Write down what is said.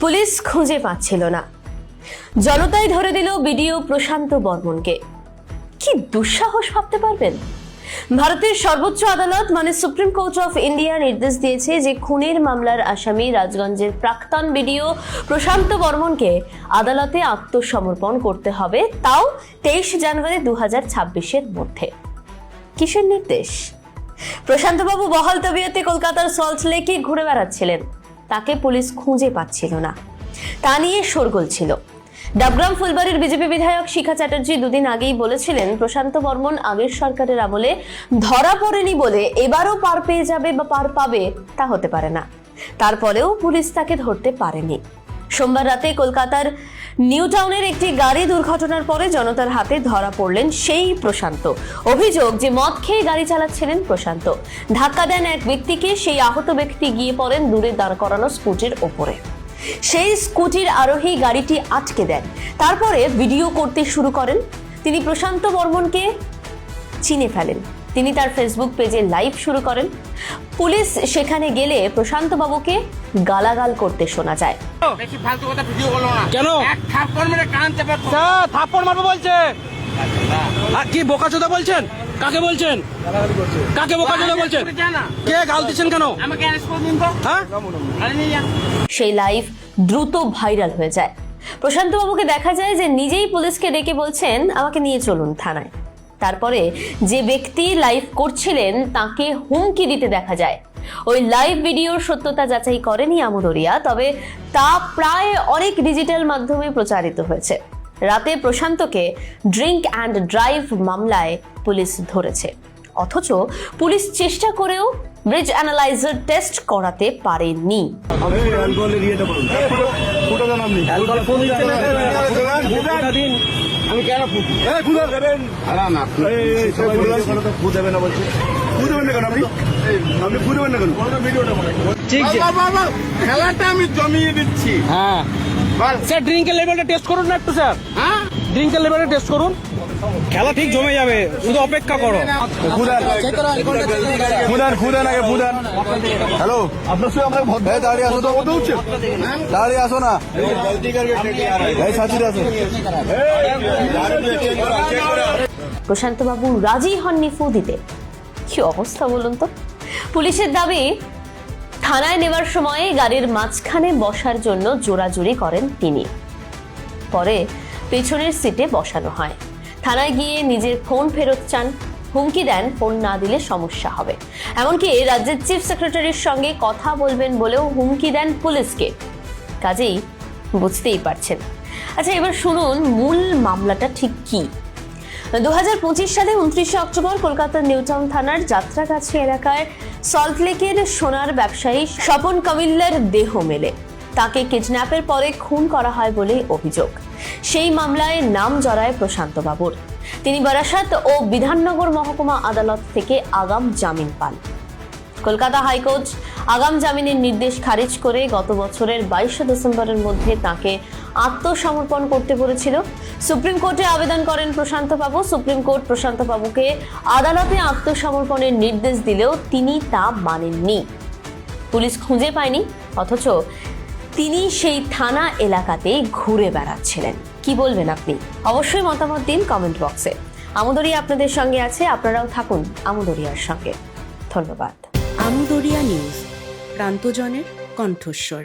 Police খুঁজে পাচ্ছিল না, জনতাই ধরে দিল বিডিও প্রশান্ত বর্মনকে। কি দুঃসাহস ভাবতে পারবেন? ভারতের সর্বোচ্চ আদালত মানে সুপ্রিম কোর্ট অফ ইন্ডিয়া নির্দেশ দিয়েছে যে খুনের মামলার আসামি রাজগঞ্জের প্রাক্তন বিডিও প্রশান্ত বর্মনকে আদালতে আত্মসমর্পণ করতে হবে, তাও 23 জানুয়ারি 2026-এর মধ্যে। কিসের নির্দেশ? প্রশান্তবাবু বহাল তবিয়তে কলকাতার সল্ট লেকে ঘুরে বেড়াচ্ছিলেন, তাকে পুলিশ খুঁজে পাচ্ছিল না, তা নিয়ে শোরগোল ছিল। ডাবগ্রাম ফুলবাড়ির বিজেপি বিধায়ক শিখা চ্যাটার্জি দুদিন আগেই বলেছিলেন প্রশান্ত বর্মন আগের সরকারের আমলে ধরা পড়েনি বলে এবারও পার পেয়ে যাবে বা পার পাবে তা হতে পারে না। তারপরেও পুলিশ তাকে ধরতে পারেনি। সোমবার রাতে কলকাতার নিউ টাউনের একটি গাড়ি দুর্ঘটনার পরে জনতার হাতে ধরা পড়লেন সেই প্রশান্ত। অভিযোগ যে মদ খেয়ে গাড়ি চালাচ্ছিলেন প্রশান্ত, ধাক্কা দেন এক ব্যক্তিকে, সেই আহত ব্যক্তি গিয়ে পড়েন দূরে দাঁড় করানো স্কুটির ওপরে। সেই স্কুটির আরোহী গাড়িটি আটকে দেন, তারপরে ভিডিও করতে শুরু করেন। তিনি প্রশান্ত বর্মনকে চিনে ফেলেন, তিনি তার ফেসবুক পেজে লাইভ শুরু করেন। পুলিশ সেখানে গেলে প্রশান্ত বাবুকে গালাগাল করতে শোনা যায়। বেশি ফালতু কথা ভিডিও করলো না কেন? এক থাপ্পড় মেরে কান চেপে স্যার থাপ্পড় মারবো বলছে। আর কি বোকাচোদা বলছেন? কাকে বলছেন? কাকে বোকাচোদা বলছেন? কে গাল দিচ্ছেন কেন? আমাকে অ্যারেস্ট করে দিন তো। হ্যাঁ, আরে নিয়ে যান। সেই লাইভ দ্রুত ভাইরাল হয়ে যায়। প্রশান্ত বাবুকে দেখা যায় যে নিজেই পুলিশকে ডেকে বলছেন আমাকে নিয়ে চলুন থানায়। তারপরে যে ব্যক্তি লাইভ করছিলেন তাকে হুমকি দিতে দেখা যায়। ওই লাইভ ভিডিওর সত্যতা যাচাই করেনি আমদরিয়া, তবে তা প্রায় অনেক ডিজিটাল মাধ্যমে প্রচারিত হয়েছে। রাতে প্রশান্তকে ড্রিঙ্ক অ্যান্ড ড্রাইভ মামলায় পুলিশ ধরেছে, অথচ পুলিশ চেষ্টা করেও ব্রিজ অ্যানালাইজার টেস্ট করাতে পারেনি। আমি কেন খেলাটা আমি জমিয়ে দিচ্ছি। হ্যাঁ স্যার, ড্রিঙ্কের লেভেলটা টেস্ট করুন না একটু স্যার। হ্যাঁ, ড্রিঙ্কের লেভেলটা টেস্ট করুন, খেলা ঠিক জমে যাবে, শুধু অপেক্ষা করো। হ্যালো, আপনার সঙ্গে আমরা দাঁড়িয়ে আসো তো, কত উঠছে দাঁড়িয়ে আসো না, প্রশান্ত বাবু রাজি হননি ফু দিতে। কি অবস্থা বলুন তো? পুলিশের দাবি থানায় নেবার সময় গাড়ির মাঝখানে বসার জন্য জোরাজুরি করেন তিনি, পরে পেছনের সিটে বসানো হয়। থানায় গিয়ে নিজের ফোন ফেরত চান, হুমকি দেন ফোন না দিলে সমস্যা হবে, এমনকি রাজ্যের চিফ সেক্রেটারির সঙ্গে কথা বলবেন বলেও হুমকি দেন পুলিশকে। কাজেই বুঝতেই পারছেন। আচ্ছা, এবার শুনুন মূল মামলাটা ঠিক কি। 2025 সালে 29 অক্টোবর কলকাতার নিউ টাউন থানার যাত্রাগাছি এলাকায় সল্টলেকের সোনার ব্যবসায়ী স্বপন কামিল্লার দেহ মেলে। তাকে কিডন্যাপের পরে খুন করা হয় বলে অভিযোগ। সেই মামলায় নাম জড়ায় প্রশান্ত বাবুর। তিনি বারাসাত ও বিধাননগর মহকুমা আদালত থেকে আগাম জামিন পান। কলকাতা হাইকোর্ট আগাম জামিনের নির্দেশ খারিজ করে গত বছরের 22 ডিসেম্বরের মধ্যে তাকে আত্মসমর্পণ করতে বলেছিল। সুপ্রিম কোর্টে আবেদন করেন প্রশান্ত বাবু। সুপ্রিম কোর্ট প্রশান্ত বাবুকে আদালতে আত্মসমর্পণের নির্দেশ দিলেও তিনি তা মানেননি। পুলিশ খুঁজে পায়নি, অথচ তিনি সেই থানা এলাকাতেই ঘুরে বেড়াচ্ছিলেন। কি বলবেন আপনি? অবশ্যই মতামত দিন কমেন্ট বক্সে। আমদরিয়া আপনাদের সঙ্গে আছে, আপনারাও থাকুন আমদরিয়ার সঙ্গে। ধন্যবাদ। আমদরিয়া নিউজ, প্রান্তজনের কণ্ঠস্বর।